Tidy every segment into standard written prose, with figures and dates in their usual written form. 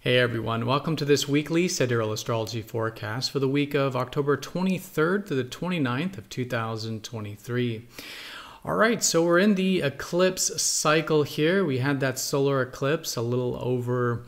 Hey everyone, welcome to this weekly Sidereal Astrology forecast for the week of October 23rd to the 29th of 2023. Alright, so we're in the eclipse cycle here. We had that solar eclipse a little over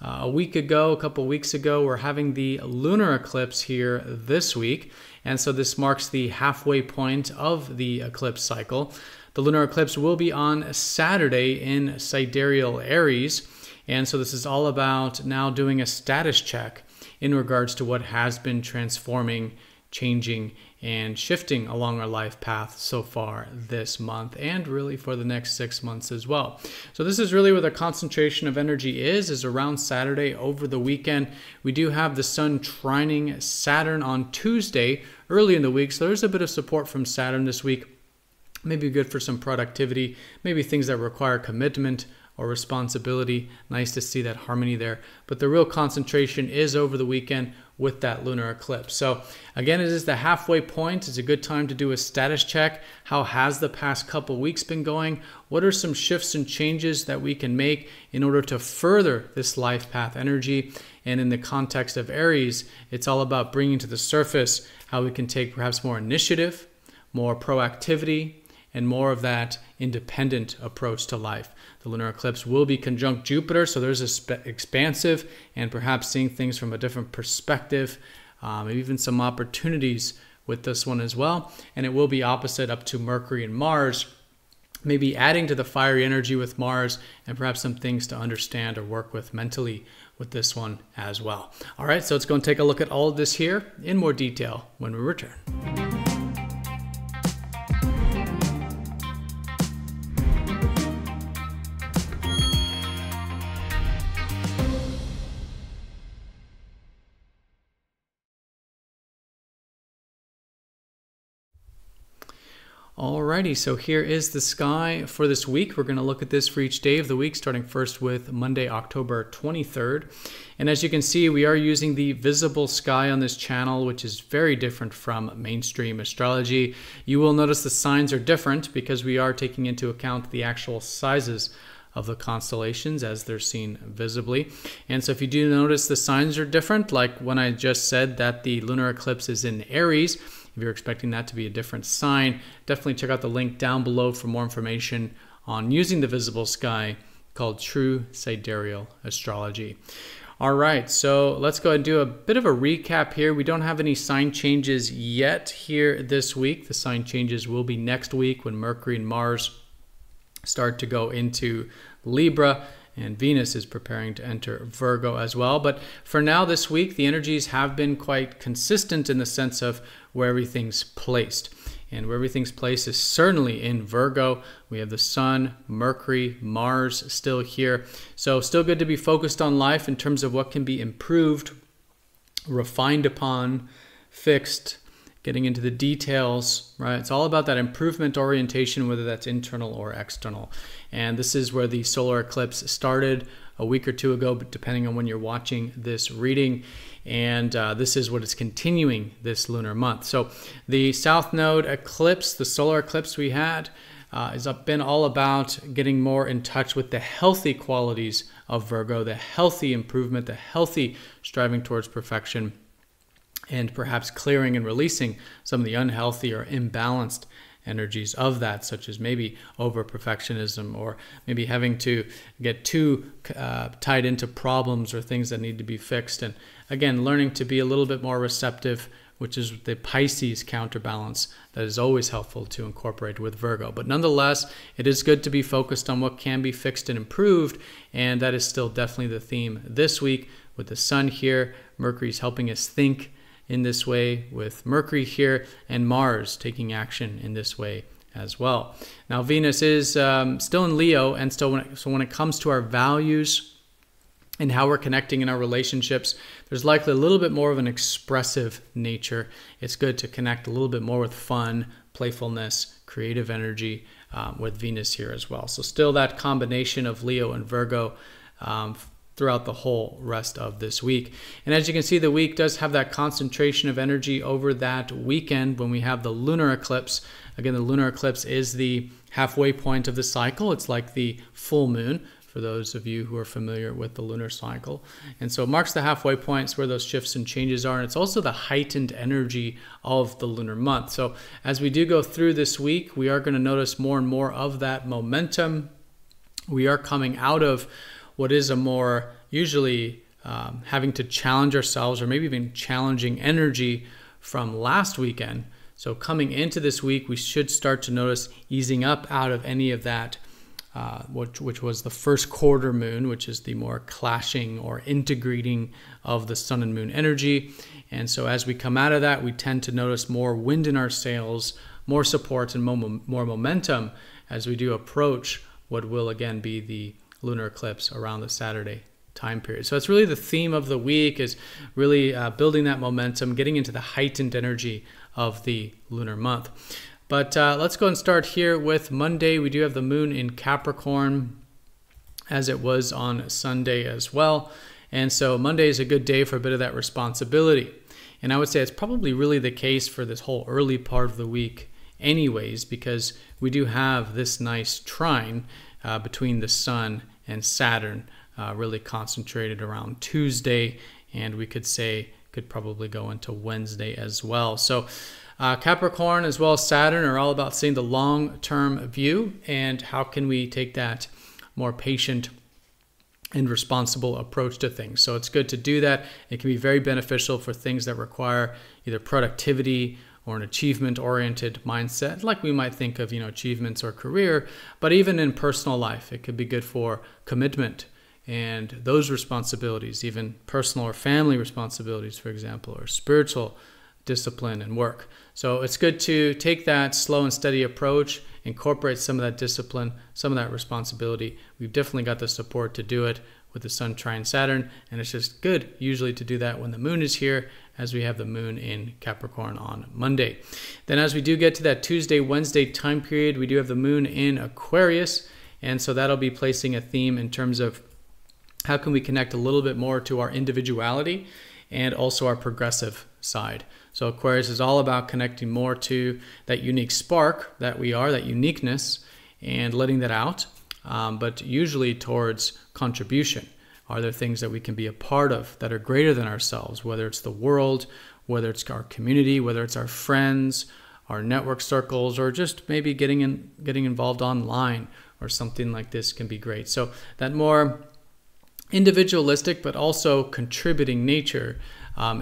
a week ago, a couple weeks ago. We're having the lunar eclipse here this week, and so this marks the halfway point of the eclipse cycle. The lunar eclipse will be on Saturday in Sidereal Aries. And so this is all about now doing a status check in regards to what has been transforming, changing, and shifting along our life path so far this month and really for the next 6 months as well. So this is really where the concentration of energy is around Saturday over the weekend. We do have the Sun trining Saturn on Tuesday early in the week. So there's a bit of support from Saturn this week. Maybe good for some productivity, maybe things that require commitment or responsibility. Nice to see that harmony there. But the real concentration is over the weekend with that lunar eclipse. So again, it is the halfway point. It's a good time to do a status check. How has the past couple weeks been going? What are some shifts and changes that we can make in order to further this life path energy? And in the context of Aries, it's all about bringing to the surface how we can take perhaps more initiative, more proactivity, and more of that independent approach to life. The lunar eclipse will be conjunct Jupiter, so there's expansive and perhaps seeing things from a different perspective, maybe even some opportunities with this one as well. And it will be opposite up to Mercury and Mars, maybe adding to the fiery energy with Mars and perhaps some things to understand or work with mentally with this one as well. All right, so let's go and take a look at all of this here in more detail when we return. Alrighty, so here is the sky for this week. We're going to look at this for each day of the week, starting first with Monday, October 23rd. And as you can see, we are using the visible sky on this channel, which is very different from mainstream astrology. You will notice the signs are different because we are taking into account the actual sizes of the constellations as they're seen visibly. And so if you do notice the signs are different, like when I just said that the lunar eclipse is in Aries, if you're expecting that to be a different sign, definitely check out the link down below for more information on using the visible sky called True Sidereal Astrology. All right, so let's go ahead and do a bit of a recap here. We don't have any sign changes yet here this week. The sign changes will be next week when Mercury and Mars start to go into Libra, and Venus is preparing to enter Virgo as well. But for now this week, the energies have been quite consistent in the sense of where everything's placed. And where everything's placed is certainly in Virgo. We have the Sun, Mercury, Mars still here. So still good to be focused on life in terms of what can be improved, refined upon, fixed, getting into the details, right? It's all about that improvement orientation, whether that's internal or external. And this is where the solar eclipse started a week or two ago, but depending on when you're watching this reading. And this is what is continuing this lunar month. So the South Node eclipse, the solar eclipse we had, has been all about getting more in touch with the healthy qualities of Virgo, the healthy improvement, the healthy striving towards perfection, and perhaps clearing and releasing some of the unhealthy or imbalanced energies of that, such as maybe over-perfectionism or maybe having to get too tied into problems or things that need to be fixed. And again, learning to be a little bit more receptive, which is the Pisces counterbalance that is always helpful to incorporate with Virgo. But nonetheless, it is good to be focused on what can be fixed and improved, and that is still definitely the theme this week with the Sun here. Mercury's helping us think in this way with Mercury here, and Mars taking action in this way as well. Now Venus is still in Leo, and so when it comes to our values and how we're connecting in our relationships, there's likely a little bit more of an expressive nature. It's good to connect a little bit more with fun, playfulness, creative energy with Venus here as well. So still that combination of Leo and Virgo throughout the whole rest of this week. And as you can see, the week does have that concentration of energy over that weekend when we have the lunar eclipse. Again, the lunar eclipse is the halfway point of the cycle. It's like the full moon. for those of you who are familiar with the lunar cycle. And so it marks the halfway points where those shifts and changes are. And it's also the heightened energy of the lunar month. So as we do go through this week, we are going to notice more and more of that momentum. We are coming out of what is a more usually having to challenge ourselves, or maybe even challenging energy from last weekend. So coming into this week, we should start to notice easing up out of any of that, which was the first quarter moon, which is the more clashing or integrating of the sun and moon energy. And so as we come out of that, we tend to notice more wind in our sails, more support and more momentum as we do approach what will again be the lunar eclipse around the Saturday time period. So it's really the theme of the week, is really building that momentum, getting into the heightened energy of the lunar month. But let's go and start here with Monday. We do have the moon in Capricorn, as it was on Sunday as well. And so Monday is a good day for a bit of that responsibility. And I would say it's probably really the case for this whole early part of the week anyways, because we do have this nice trine between the sun and Saturn, really concentrated around Tuesday, and we could say could probably go into Wednesday as well. So Capricorn as well as Saturn are all about seeing the long-term view and how can we take that more patient and responsible approach to things. So it's good to do that. It can be very beneficial for things that require either productivity or an achievement-oriented mindset, like we might think of, achievements or career, but even in personal life, it could be good for commitment and those responsibilities, even personal or family responsibilities, for example, or spiritual discipline and work. So it's good to take that slow and steady approach, incorporate some of that discipline, some of that responsibility. We've definitely got the support to do it with the sun trine Saturn, and it's just good usually to do that when the moon is here, as we have the moon in Capricorn on Monday. Then as we do get to that Tuesday, Wednesday time period, we do have the moon in Aquarius, and so that'll be placing a theme in terms of how can we connect a little bit more to our individuality and also our progressive side. So Aquarius is all about connecting more to that unique spark that we are, that uniqueness, and letting that out, but usually towards contribution. Are there things that we can be a part of that are greater than ourselves, whether it's the world, whether it's our community, whether it's our friends, our network circles, or just maybe getting involved online or something like this can be great. So that more individualistic but also contributing nature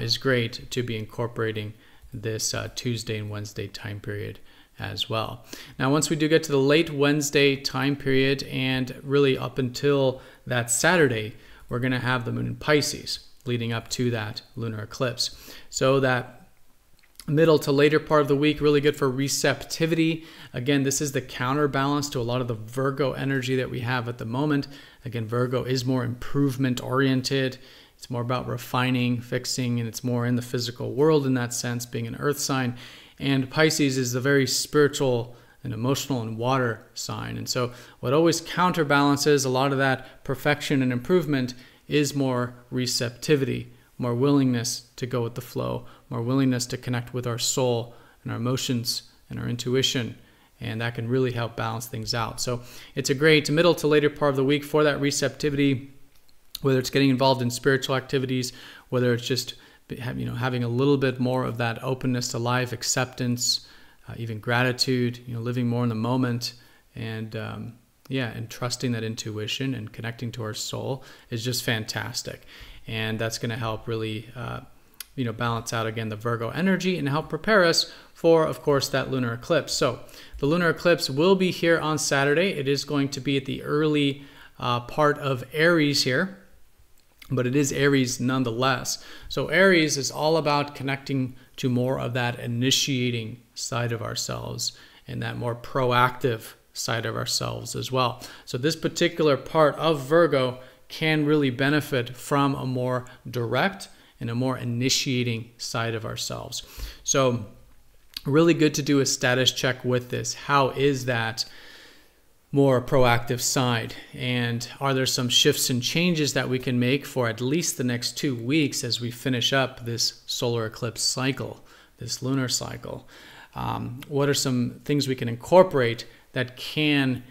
is great to be incorporating this Tuesday and Wednesday time period as well. Now, once we do get to the late Wednesday time period and really up until that Saturday, we're going to have the moon in Pisces leading up to that lunar eclipse. So that middle to later part of the week, really good for receptivity. Again, this is the counterbalance to a lot of the Virgo energy that we have at the moment. Again, Virgo is more improvement oriented. It's more about refining, fixing, and it's more in the physical world in that sense, being an earth sign. And Pisces is the very spiritual and emotional and water sign. And so what always counterbalances a lot of that perfection and improvement is more receptivity, more willingness to go with the flow, more willingness to connect with our soul and our emotions and our intuition. And that can really help balance things out. So it's a great middle to later part of the week for that receptivity, whether it's getting involved in spiritual activities, whether it's just having a little bit more of that openness to life, acceptance, even gratitude, living more in the moment, and and trusting that intuition and connecting to our soul is just fantastic. And that's going to help really balance out again the Virgo energy and help prepare us for, of course, that lunar eclipse. So the lunar eclipse will be here on Saturday. It is going to be at the early part of Aries here, but it is Aries nonetheless. So Aries is all about connecting to more of that initiating side of ourselves and that more proactive side of ourselves as well. So this particular part of Virgo can really benefit from a more direct and a more initiating side of ourselves. So really good to do a status check with this. How is that more proactive side? And are there some shifts and changes that we can make for at least the next 2 weeks as we finish up this solar eclipse cycle, this lunar cycle? What are some things we can incorporate that can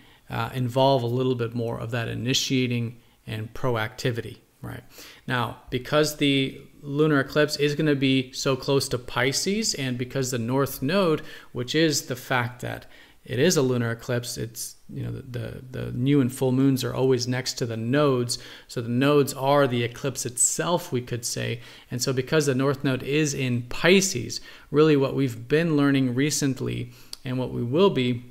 involve a little bit more of that initiating and proactivity, right? Now, because the lunar eclipse is going to be so close to Pisces, and because the North Node, which is the fact that it is a lunar eclipse, it's, you know, the new and full moons are always next to the nodes. So the nodes are the eclipse itself, we could say. And so because the North Node is in Pisces, really what we've been learning recently, and what we will be,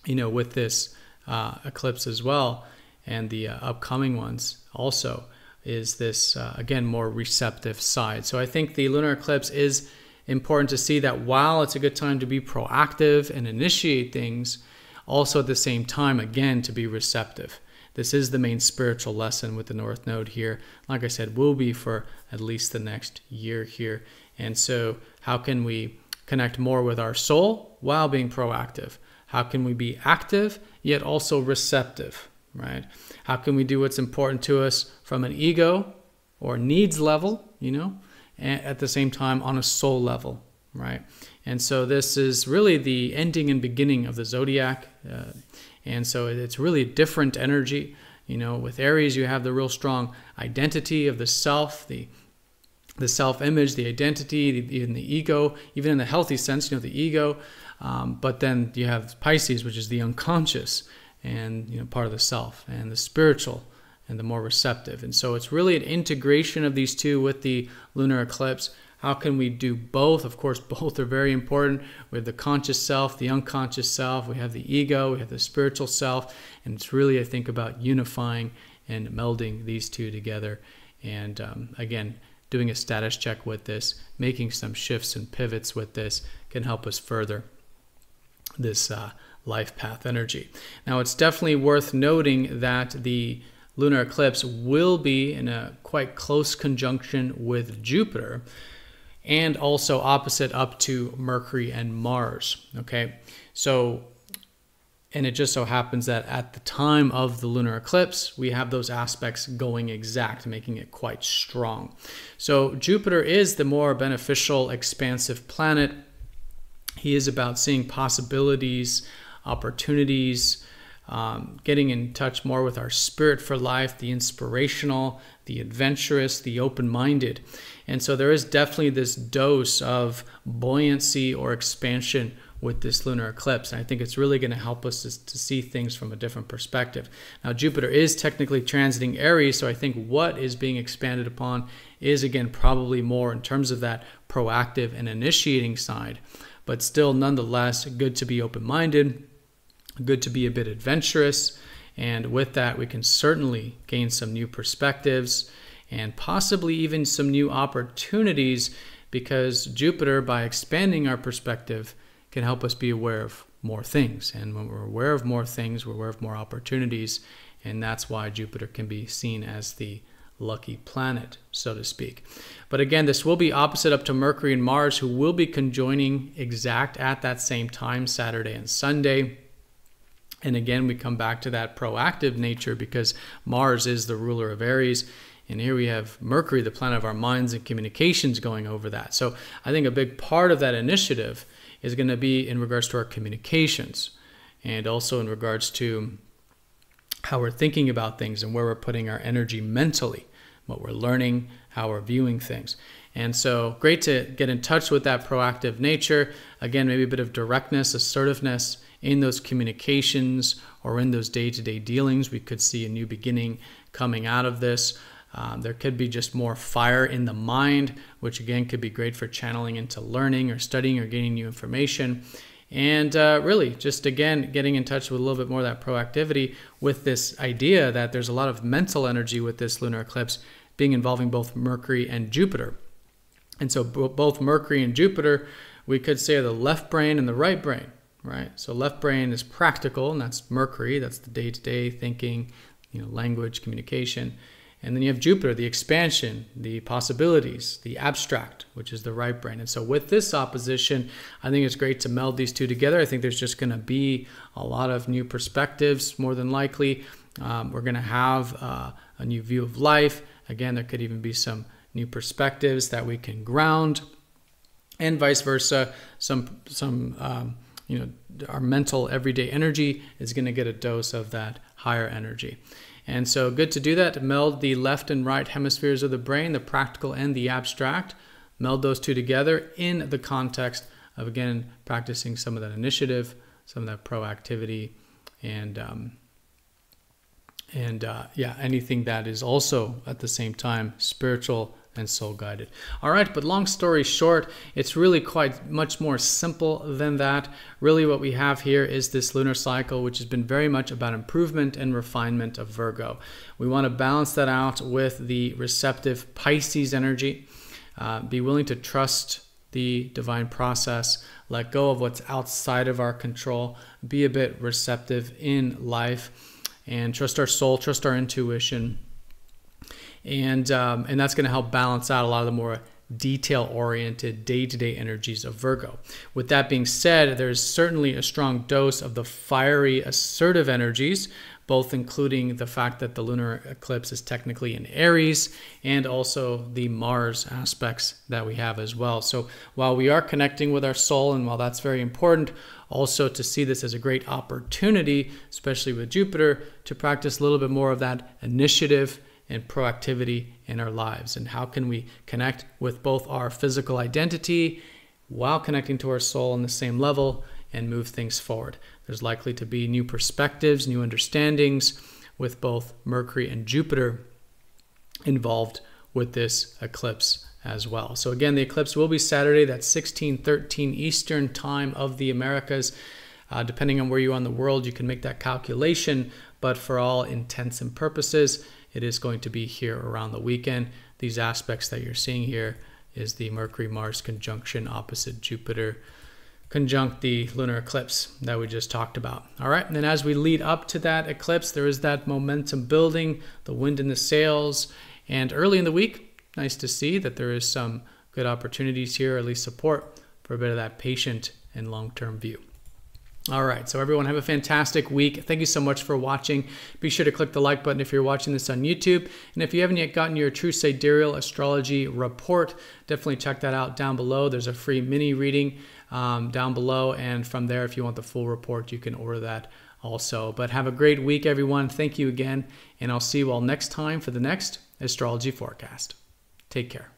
you know, with this eclipse as well, and the upcoming ones also, is this, again, more receptive side. So I think the lunar eclipse is important to see that while it's a good time to be proactive and initiate things, also at the same time, again, to be receptive. This is the main spiritual lesson with the North Node here. Like I said, will be for at least the next year here. And so how can we connect more with our soul while being proactive? How can we be active yet also receptive, right? How can we do what's important to us from an ego or needs level, you know, and at the same time on a soul level, right? And so this is really the ending and beginning of the Zodiac. And so it's really a different energy. You know, with Aries, you have the real strong identity of the self, the self-image, the identity, even the ego, even in the healthy sense, you know, the ego. But then you have Pisces, which is the unconscious and, you know, part of the self, and the spiritual and the more receptive. And so it's really an integration of these two with the lunar eclipse. How can we do both? Of course, both are very important. We have the conscious self, the unconscious self, we have the ego, we have the spiritual self. And it's really, I think, about unifying and melding these two together. And again, doing a status check with this, making some shifts and pivots with this can help us further this life path energy. Now, it's definitely worth noting that the lunar eclipse will be in a quite close conjunction with Jupiter, and also opposite up to Mercury and Mars, okay? So, and it just so happens that at the time of the lunar eclipse, we have those aspects going exact, making it quite strong. So Jupiter is the more beneficial, expansive planet. He is about seeing possibilities, opportunities, getting in touch more with our spirit for life, the inspirational, the adventurous, the open-minded. And so there is definitely this dose of buoyancy or expansion with this lunar eclipse. And I think it's really going to help us to see things from a different perspective. Now, Jupiter is technically transiting Aries, so I think what is being expanded upon is, again, probably more in terms of that proactive and initiating side. But still, nonetheless, good to be open-minded, good to be a bit adventurous, and with that we can certainly gain some new perspectives and possibly even some new opportunities, because Jupiter, by expanding our perspective, can help us be aware of more things. And when we're aware of more things, we're aware of more opportunities, and that's why Jupiter can be seen as the lucky planet, so to speak. But again, this will be opposite up to Mercury and Mars, who will be conjoining exact at that same time, Saturday and Sunday. And again, we come back to that proactive nature because Mars is the ruler of Aries. And here we have Mercury, the planet of our minds and communications, going over that. So I think a big part of that initiative is going to be in regards to our communications, and also in regards to how we're thinking about things and where we're putting our energy mentally, what we're learning, how we're viewing things. And so great to get in touch with that proactive nature. Again, maybe a bit of directness, assertiveness in those communications or in those day-to-day dealings. We could see a new beginning coming out of this. There could be just more fire in the mind, which again could be great for channeling into learning or studying or gaining new information. And really just, again, getting in touch with a little bit more of that proactivity with this idea that there's a lot of mental energy with this lunar eclipse being involving both Mercury and Jupiter. And so both Mercury and Jupiter, we could say, are the left brain and the right brain, right? So left brain is practical, and that's Mercury. That's the day-to-day thinking, language, communication. And then you have Jupiter, the expansion, the possibilities, the abstract, which is the right brain. And so with this opposition, I think it's great to meld these two together. I think there's just going to be a lot of new perspectives, more than likely. We're going to have a new view of life. Again, there could even be some new perspectives that we can ground, and vice versa. Some our mental everyday energy is going to get a dose of that higher energy. And so good to do that, to meld the left and right hemispheres of the brain, the practical and the abstract, meld those two together in the context of, again, practicing some of that initiative, some of that proactivity, and anything that is also at the same time spiritual and soul guided. All right, but long story short, it's really quite much more simple than that. Really what we have here is this lunar cycle, which has been very much about improvement and refinement of Virgo. We want to balance that out with the receptive Pisces energy. Be willing to trust the divine process, let go of what's outside of our control, be a bit receptive in life, and trust our soul, trust our intuition. And that's going to help balance out a lot of the more detail-oriented day-to-day energies of Virgo. With that being said, there's certainly a strong dose of the fiery, assertive energies, both including the fact that the lunar eclipse is technically in Aries, and also the Mars aspects that we have as well. So while we are connecting with our soul, and while that's very important, also to see this as a great opportunity, especially with Jupiter, to practice a little bit more of that initiative and proactivity in our lives. And how can we connect with both our physical identity while connecting to our soul on the same level and move things forward? There's likely to be new perspectives, new understandings with both Mercury and Jupiter involved with this eclipse as well. So again, the eclipse will be Saturday, that's 16:13 Eastern time of the Americas. Depending on where you are in the world, you can make that calculation, but for all intents and purposes, it is going to be here around the weekend. These aspects that you're seeing here is the Mercury-Mars conjunction opposite Jupiter, conjunct the lunar eclipse that we just talked about. All right, and then as we lead up to that eclipse, there is that momentum building, the wind in the sails, and early in the week, nice to see that there is some good opportunities here, or at least support for a bit of that patient and long-term view. All right, so everyone have a fantastic week. Thank you so much for watching. Be sure to click the like button if you're watching this on YouTube. And if you haven't yet gotten your True Sidereal Astrology report, definitely check that out down below. There's a free mini reading down below. And from there, if you want the full report, you can order that also. But have a great week, everyone. Thank you again. And I'll see you all next time for the next astrology forecast. Take care.